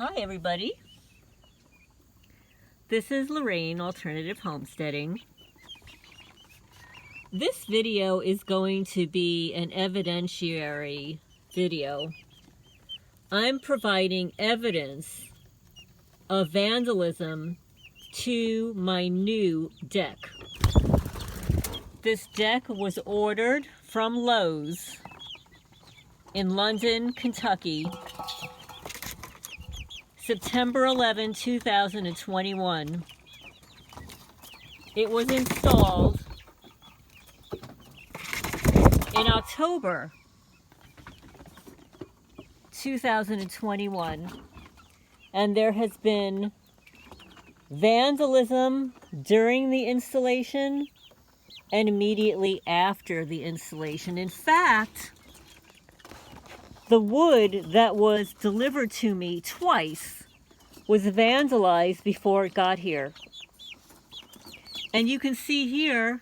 Hi everybody, this is Lorraine, Alternative Homesteading. This video is going to be an evidentiary video. I'm providing evidence of vandalism to my new deck. This deck was ordered from Lowe's in London, Kentucky, September 11, 2021. It was installed in October 2021, and there has been vandalism during the installation and immediately after the installation. In fact, the wood that was delivered to me twice was vandalized before it got here. And you can see here,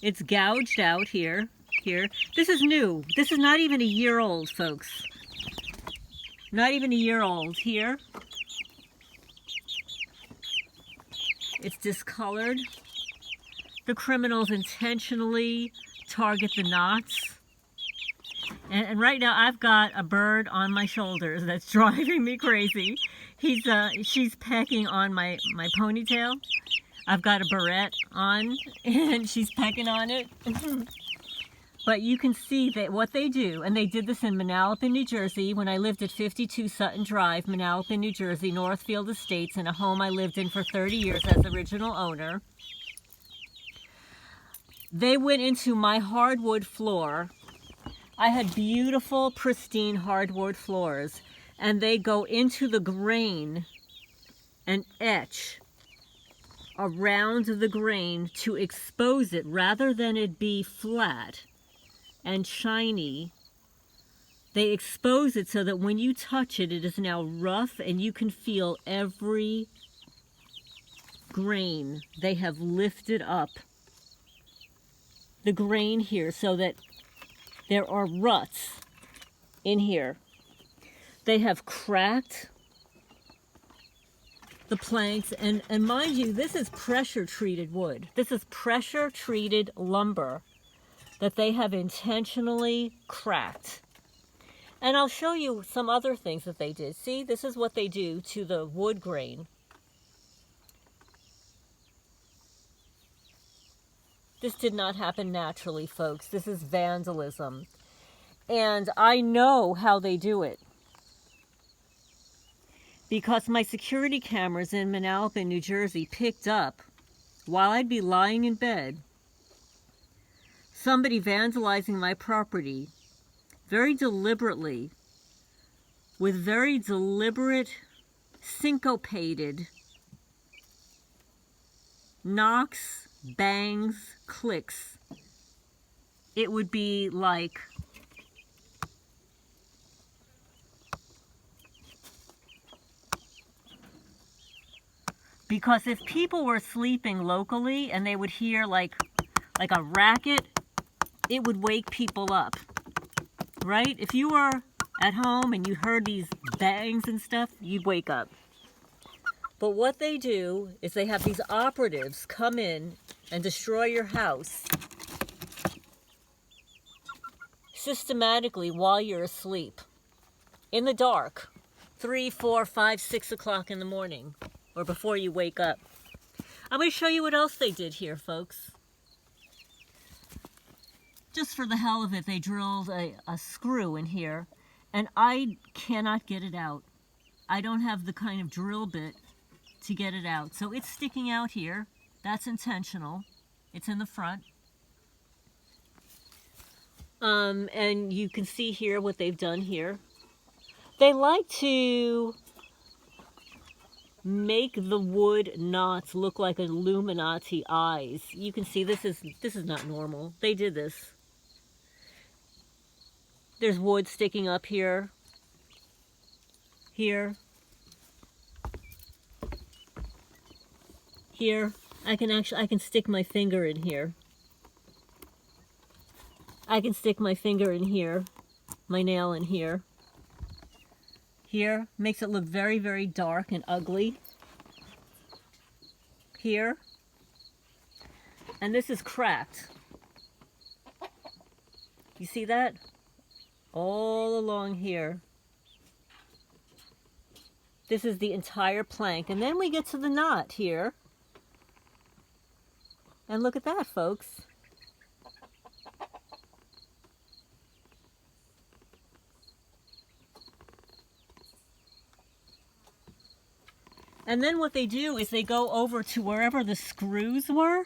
it's gouged out here. This is new. This is not even a year old, folks. Not even a year old. Here, it's discolored. The criminals intentionally target the knots. And right now I've got a bird on my shoulders that's driving me crazy. She's pecking on my ponytail. I've got a barrette on and she's pecking on it. But you can see that what they do, and they did this in Manalapan, New Jersey, when I lived at 52 Sutton Drive, Manalapan, New Jersey, Northfield Estates, in a home I lived in for 30 years as original owner. They went into my hardwood floor. I had beautiful, pristine hardwood floors, and they go into the grain and etch around the grain to expose it rather than it be flat and shiny. They expose it so that when you touch it, it is now rough and you can feel every grain. They have lifted up the grain here so that there are ruts in here. They have cracked the planks, and mind you, this is pressure treated wood. This is pressure treated lumber that they have intentionally cracked. And I'll show you some other things that they did. See, this is what they do to the wood grain. This did not happen naturally, folks. This is vandalism. And I know how they do it, because my security cameras in Manalapan, New Jersey picked up, while I'd be lying in bed, somebody vandalizing my property very deliberately, with very deliberate, syncopated knocks, bangs, clicks. It would be like because if people were sleeping locally and they would hear like a racket, it would wake people up, right? If you were at home and you heard these bangs and stuff, you'd wake up. But what they do is they have these operatives come in and destroy your house systematically while you're asleep, in the dark, 3, 4, 5, 6 o'clock in the morning, or before you wake up. I'm going to show you what else they did here, folks. Just for the hell of it, they drilled a screw in here, and I cannot get it out. I don't have the kind of drill bit to get it out. So it's sticking out here. That's intentional. It's in the front. And you can see here what they've done here. They like to make the wood knots look like Illuminati eyes. You can see this is not normal. They did this. There's wood sticking up here. Here. Here. I can stick my finger in here. I can stick my finger in here. My nail in here. Here, makes it look very, very dark and ugly. Here. And this is cracked. You see that? All along here. This is the entire plank. And then we get to the knot here. And look at that, folks. And then what they do is they go over to wherever the screws were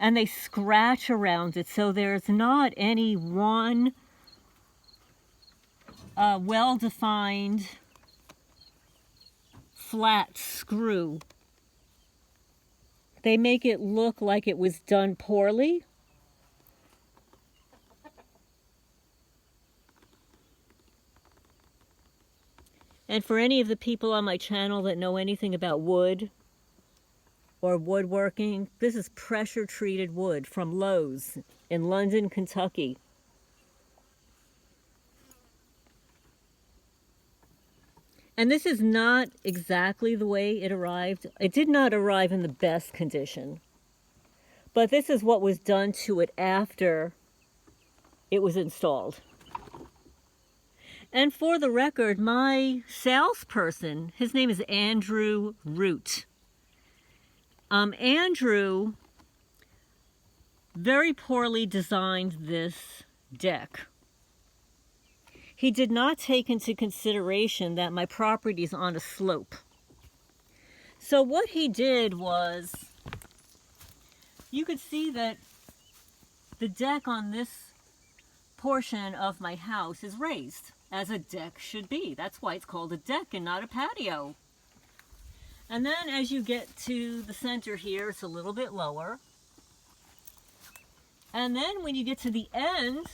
and they scratch around it, so there's not any one well-defined flat screw. They make it look like it was done poorly. And for any of the people on my channel that know anything about wood or woodworking, this is pressure treated wood from Lowe's in London, Kentucky. And this is not exactly the way it arrived. It did not arrive in the best condition. But this is what was done to it after it was installed. And for the record, my salesperson, his name is Andrew Root. Andrew very poorly designed this deck. He did not take into consideration that my property is on a slope. So what he did was, you could see that the deck on this portion of my house is raised, as a deck should be. That's why it's called a deck and not a patio. And then as you get to the center here, it's a little bit lower. And then when you get to the end,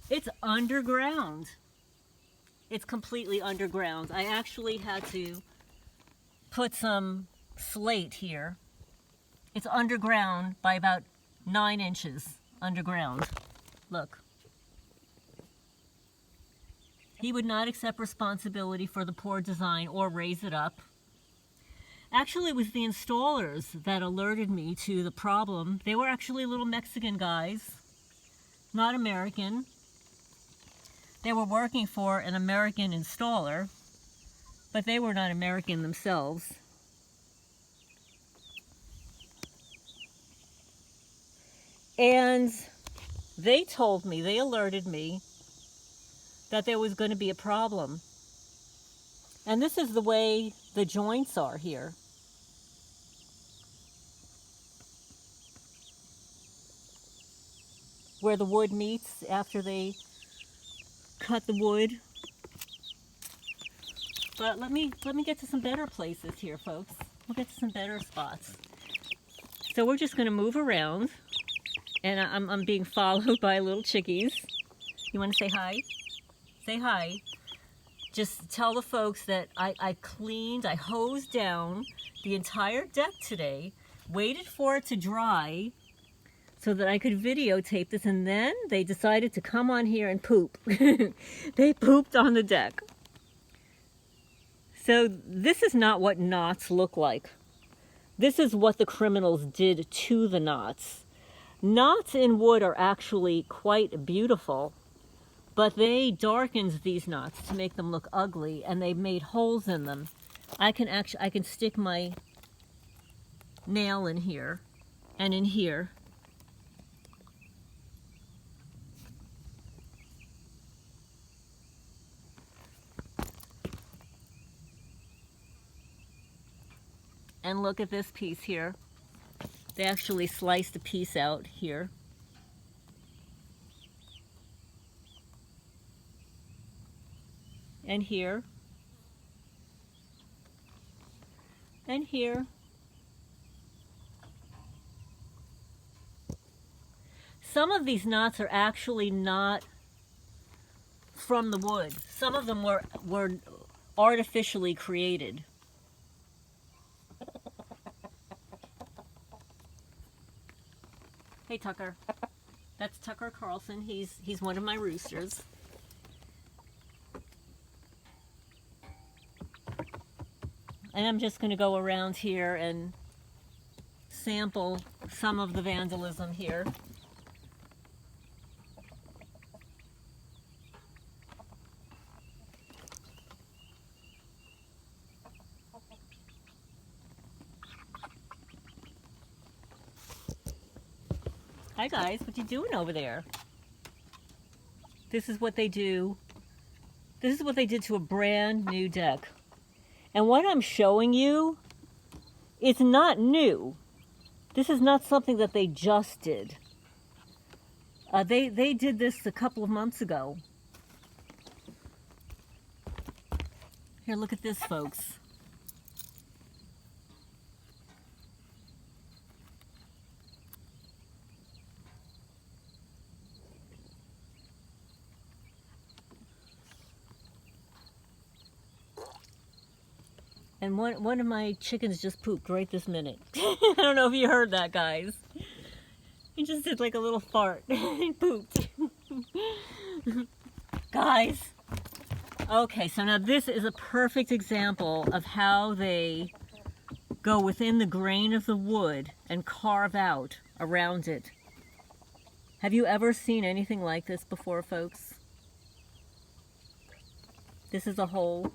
it's underground. It's completely underground. I actually had to put some slate here. It's underground by about 9 inches underground. Look. He would not accept responsibility for the poor design or raise it up. Actually, it was the installers that alerted me to the problem. They were actually little Mexican guys, not American. They were working for an American installer, but they were not American themselves. And they told me, they alerted me, that there was going to be a problem. And this is the way the joints are here. Where the wood meets after they cut the wood. But let me get to some better places here, folks. We'll get to some better spots. So we're just going to move around, and I'm being followed by little chickies. You want to say hi? Say hi. Just tell the folks that I cleaned, I hosed down the entire deck today, waited for it to dry so that I could videotape this, and then they decided to come on here and poop. They pooped on the deck. So this is not what knots look like. This is what the criminals did to the knots. Knots in wood are actually quite beautiful, but they darkened these knots to make them look ugly, and they made holes in them. I can stick my nail in here and in here. And look at this piece here. They actually sliced a piece out here. And here. And here. Some of these knots are actually not from the wood. Some of them were artificially created. Hey, Tucker. That's Tucker Carlson. He's one of my roosters. And I'm just going to go around here and sample some of the vandalism here. Hi guys, what you doing over there? This is what they do. This is what they did to a brand new deck. And what I'm showing you, it's not new. This is not something that they just did. They did this a couple of months ago. Here, look at this, folks. And one of my chickens just pooped right this minute. I don't know if you heard that, guys. He just did like a little fart. He pooped. Guys. Okay, so now this is a perfect example of how they go within the grain of the wood and carve out around it. Have you ever seen anything like this before, folks? This is a hole.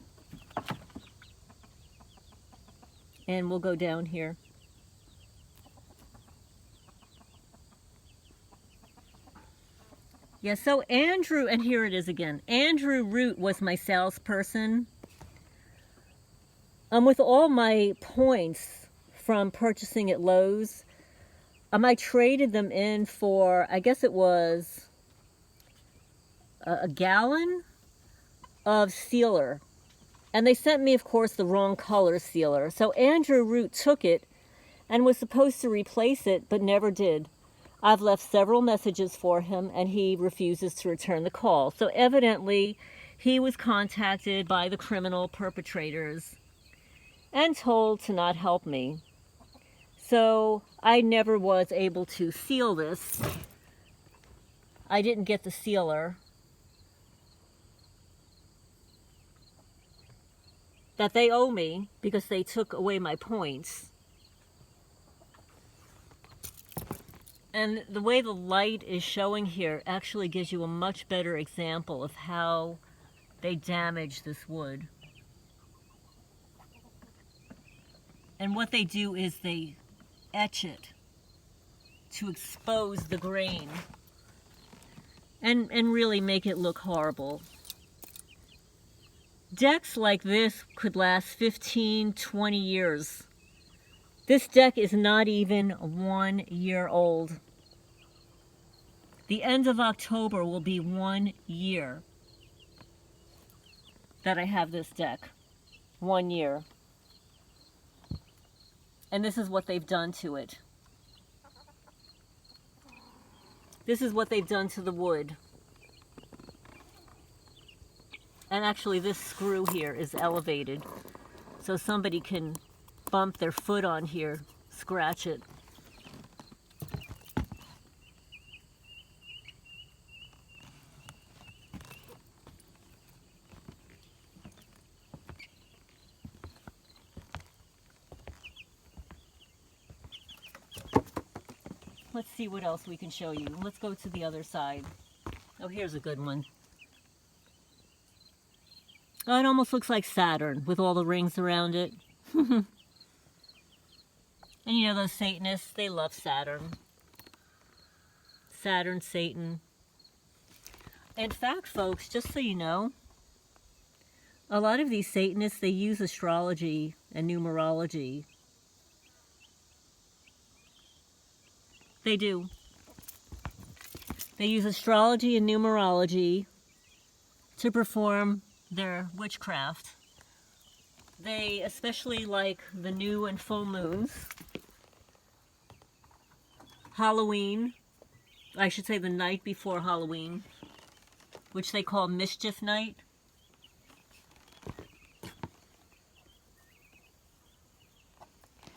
And we'll go down here. Yeah, so Andrew, and here it is again. Andrew Root was my salesperson. With all my points from purchasing at Lowe's, I traded them in for, I guess it was a gallon of sealer. And they sent me, of course, the wrong color sealer. So Andrew Root took it and was supposed to replace it, but never did. I've left several messages for him, and he refuses to return the call. So evidently, he was contacted by the criminal perpetrators and told to not help me. So I never was able to seal this. I didn't get the sealer that they owe me because they took away my points. And the way the light is showing here actually gives you a much better example of how they damage this wood. And what they do is they etch it to expose the grain and really make it look horrible. Decks like this could last 15, 20 years. This deck is not even 1 year old. The end of October will be 1 year that I have this deck. 1 year. And this is what they've done to it. This is what they've done to the wood. And actually this screw here is elevated, so somebody can bump their foot on here, scratch it. Let's see what else we can show you. Let's go to the other side. Oh, here's a good one. Oh, it almost looks like Saturn with all the rings around it. And you know those Satanists, they love Saturn. Saturn, Satan. In fact, folks, just so you know, a lot of these Satanists, they use astrology and numerology. They do. They use astrology and numerology to perform their witchcraft. They especially like the new and full moons, Halloween, I should say the night before Halloween, which they call Mischief Night.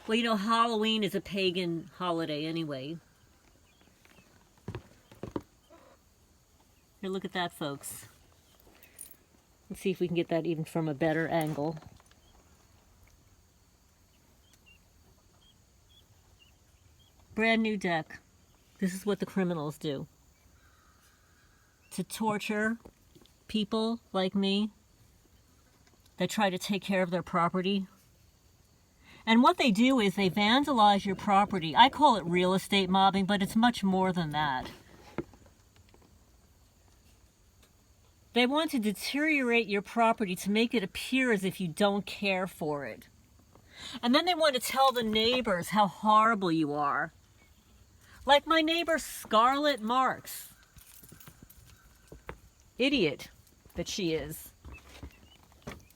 Well, you know, Halloween is a pagan holiday anyway. Here, look at that, folks. Let's see if we can get that even from a better angle. brand new deck. This is what the criminals do. To torture people like me that try to take care of their property. And what they do is they vandalize your property. I call it real estate mobbing, but it's much more than that. They want to deteriorate your property to make it appear as if you don't care for it. And then they want to tell the neighbors how horrible you are. Like my neighbor Scarlett Marks. Idiot that she is.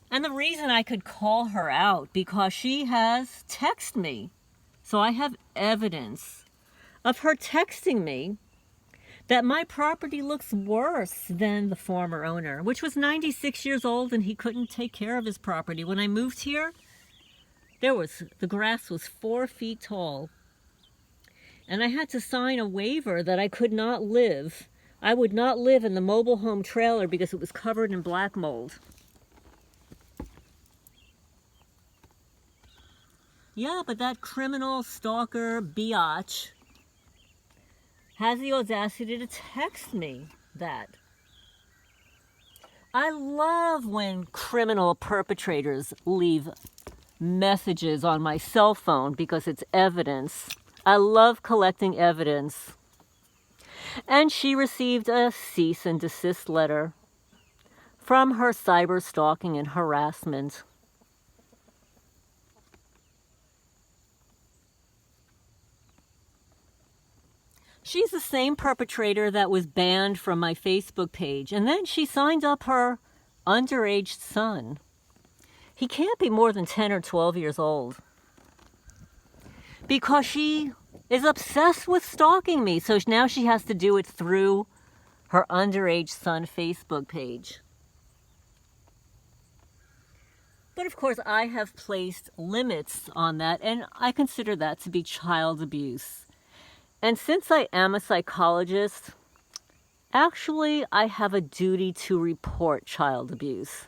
And the reason I could call her out, because she has texted me. So I have evidence of her texting me that my property looks worse than the former owner, which was 96 years old and he couldn't take care of his property. When I moved here, the grass was 4 feet tall. And I had to sign a waiver that I could not live. I would not live in the mobile home trailer because it was covered in black mold. Yeah, but that criminal stalker biatch has the audacity to text me that. I love when criminal perpetrators leave messages on my cell phone because it's evidence. I love collecting evidence. And she received a cease and desist letter from her cyber stalking and harassment. She's the same perpetrator that was banned from my Facebook page. And then she signed up her underage son. He can't be more than 10 or 12 years old. Because she is obsessed with stalking me. So now she has to do it through her underage son Facebook page. But of course, I have placed limits on that. And I consider that to be child abuse. And since I am a psychologist, actually I have a duty to report child abuse.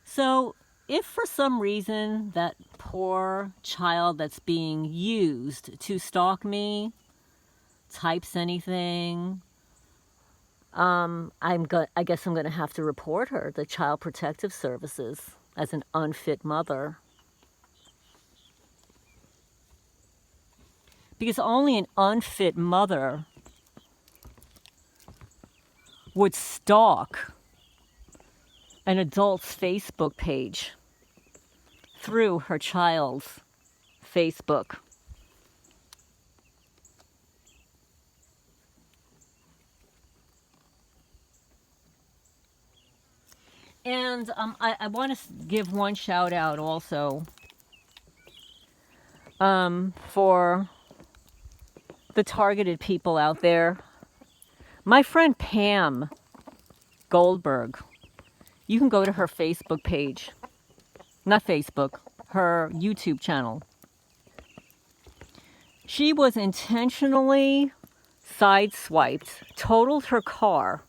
So if for some reason that poor child that's being used to stalk me types anything, I guess I'm going to have to report her to Child Protective Services as an unfit mother. Because only an unfit mother would stalk an adult's Facebook page through her child's Facebook. And I want to give one shout out also for the targeted people out there. My friend Pam Goldberg, you can go to her Facebook page. Not Facebook, her YouTube channel. She was intentionally sideswiped, totaled her car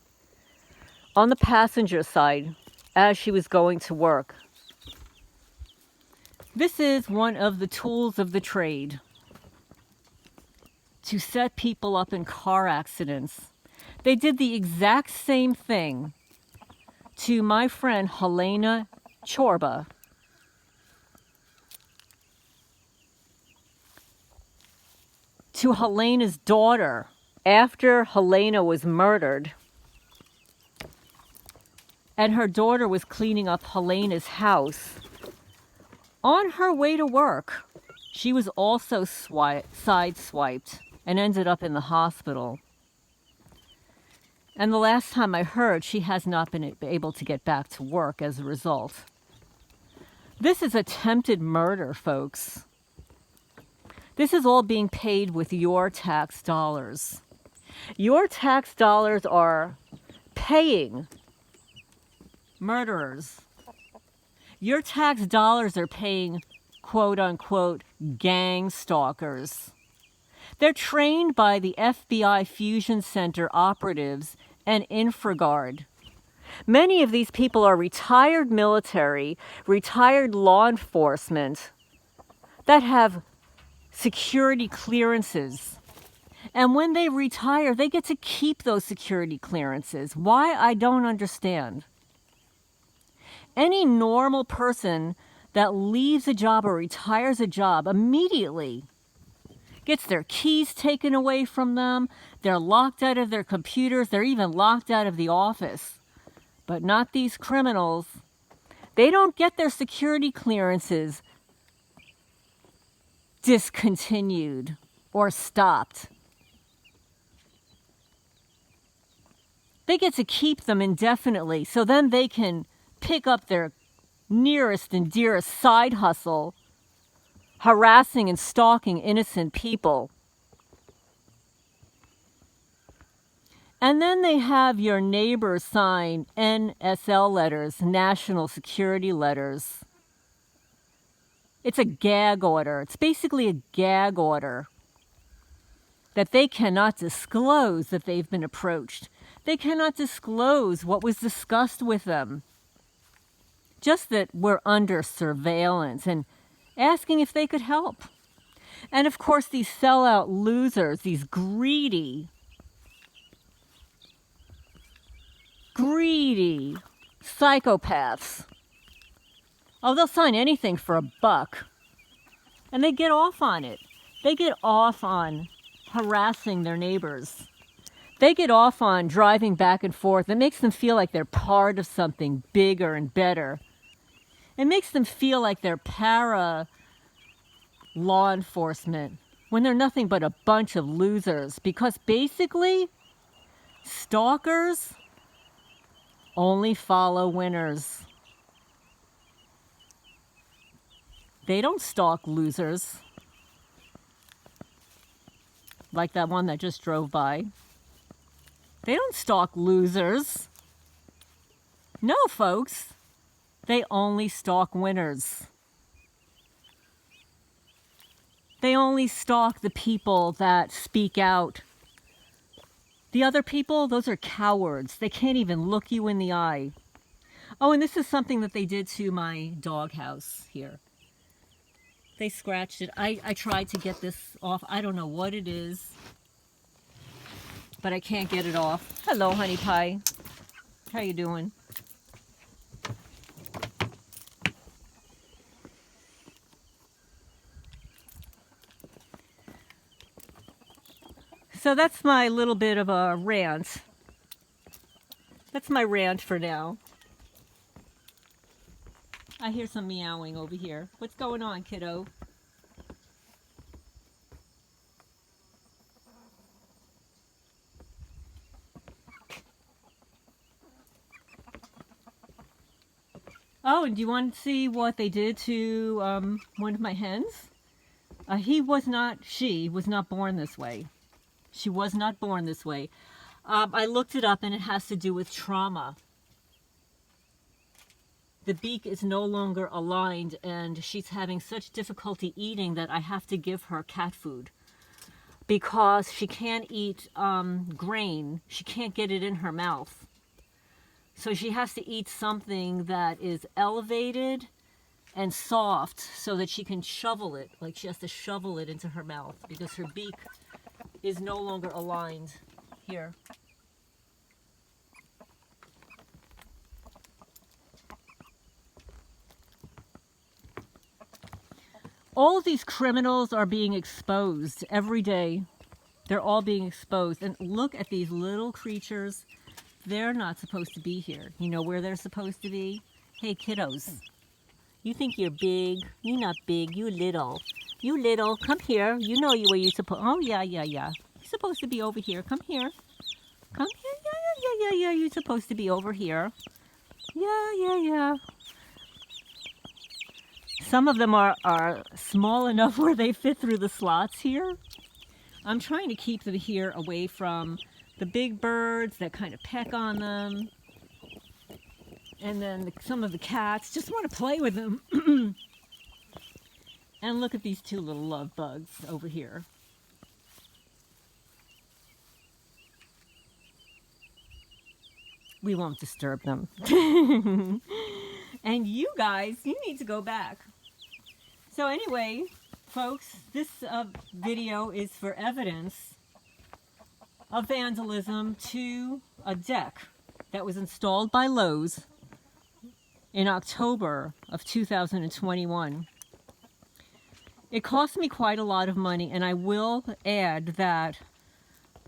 on the passenger side as she was going to work. This is one of the tools of the trade. To set people up in car accidents. They did the exact same thing to my friend Helena Chorba. To Helena's daughter after Helena was murdered. And her daughter was cleaning up Helena's house. On her way to work, she was also sideswiped and ended up in the hospital. And the last time I heard, she has not been able to get back to work as a result. This is attempted murder, folks. This is all being paid with your tax dollars. Your tax dollars are paying murderers. Your tax dollars are paying quote-unquote gang stalkers. They're trained by the FBI Fusion Center operatives and InfraGard. Many of these people are retired military, retired law enforcement that have security clearances. And when they retire, they get to keep those security clearances. Why? I don't understand. Any normal person that leaves a job or retires a job immediately gets their keys taken away from them. They're locked out of their computers. They're even locked out of the office. But not these criminals. They don't get their security clearances discontinued or stopped. They get to keep them indefinitely, so then they can pick up their nearest and dearest side hustle, harassing and stalking innocent people. And then they have your neighbors sign NSL letters, national security letters. It's a gag order. It's basically a gag order that they cannot disclose that they've been approached. They cannot disclose what was discussed with them. Just that we're under surveillance and asking if they could help. And of course, these sellout losers, these greedy psychopaths. Oh, they'll sign anything for $1. And they get off on it. They get off on harassing their neighbors. They get off on driving back and forth. It makes them feel like they're part of something bigger and better. It makes them feel like they're para law enforcement when they're nothing but a bunch of losers. Because basically, stalkers only follow winners. They don't stalk losers. Like that one that just drove by. They don't stalk losers. No, folks. They only stalk winners. They only stalk the people that speak out. The other people, those are cowards. They can't even look you in the eye. Oh, and this is something that they did to my doghouse here. They scratched it. I tried to get this off. I don't know what it is, but I can't get it off. Hello, honey pie. How you doing? So that's my little bit of a rant. That's my rant for now. I hear some meowing over here. What's going on, kiddo? Oh, and do you want to see what they did to one of my hens? She was not born this way. She was not born this way. I looked it up and it has to do with trauma. The beak is no longer aligned and she's having such difficulty eating that I have to give her cat food. Because she can't eat grain. She can't get it in her mouth. So she has to eat something that is elevated and soft so that she can shovel it. Like she has to shovel it into her mouth because her beak is no longer aligned. Here. All of these criminals are being exposed every day. They're all being exposed. And look at these little creatures. They're not supposed to be here. You know where they're supposed to be? Hey, kiddos. You think you're big. You're not big. You little. You little. Come here. You know where you're supposed... Oh, yeah. You're supposed to be over here. Come here. Come here. Yeah. You're supposed to be over here. Yeah. Some of them are small enough where they fit through the slots here. I'm trying to keep them here away from the big birds that kind of peck on them. And then some of the cats just want to play with them. And look at these two little love bugs over here. We won't disturb them. And you guys, you need to go back. So anyway, Folks, this video is for evidence of vandalism to a deck that was installed by Lowe's in October of 2021. It cost me quite a lot of money, and I will add that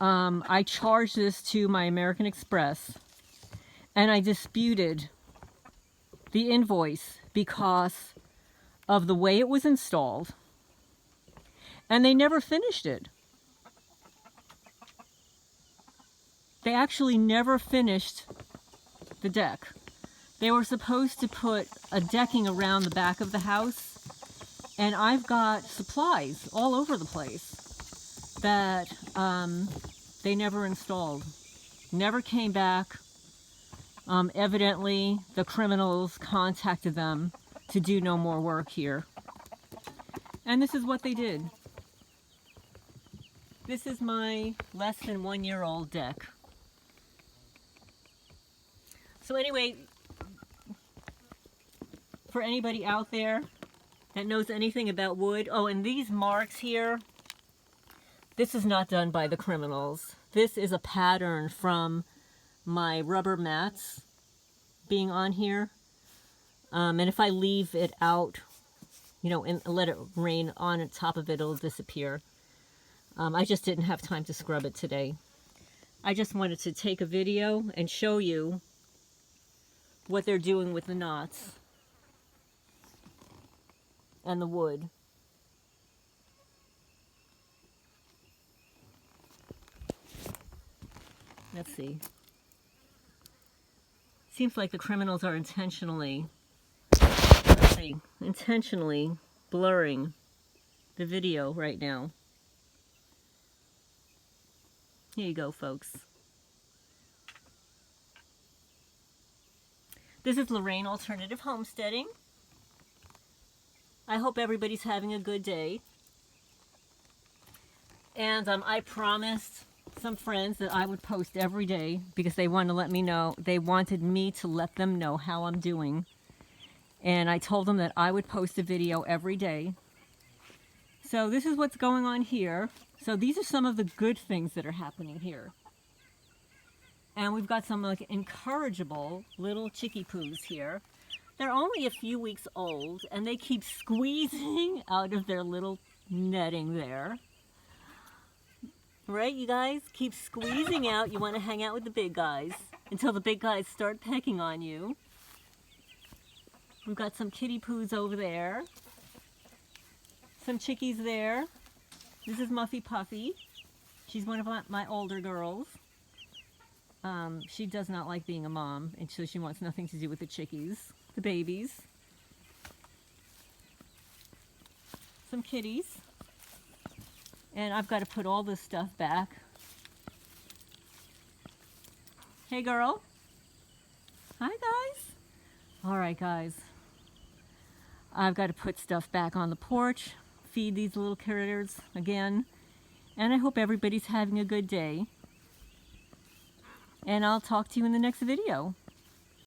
I charged this to my American Express, and I disputed the invoice because of the way it was installed, and they never finished it. They actually never finished the deck. They were supposed to put a decking around the back of the house, and I've got supplies all over the place that they never installed. Never came back. Evidently, the criminals contacted them to do no more work here. And this is what they did. This is my less than 1 year old deck. So anyway, for anybody out there that knows anything about wood, oh, and these marks here, this is not done by the criminals. This is a pattern from my rubber mats being on here. And if I leave it out, you know, and let it rain on top of it, it'll disappear. I just didn't have time to scrub it today. I just wanted to take a video and show you what they're doing with the knots and the wood. Let's see. Seems like the criminals are intentionally blurring the video right now. Here you go, folks. This is Lorraine Alternative Homesteading. I hope everybody's having a good day. And I promised some friends that I would post every day because they wanted to let me know, they wanted me to let them know how I'm doing. And I told them that I would post a video every day. So this is what's going on here. So these are some of the good things that are happening here. And we've got some like incorrigible little chickie poos here. They're only a few weeks old, and they keep squeezing out of their little netting there. Right, you guys? Keep squeezing out. You want to hang out with the big guys until the big guys start pecking on you. We've got some kitty poos over there. Some chickies there. This is Muffy Puffy. She's one of my older girls. She does not like being a mom, and so she wants nothing to do with the chickies, the babies. Some kitties. And I've got to put all this stuff back. Hey, girl. Hi, guys. All right, guys. I've got to put stuff back on the porch, feed these little critters again, and I hope everybody's having a good day. And I'll talk to you in the next video.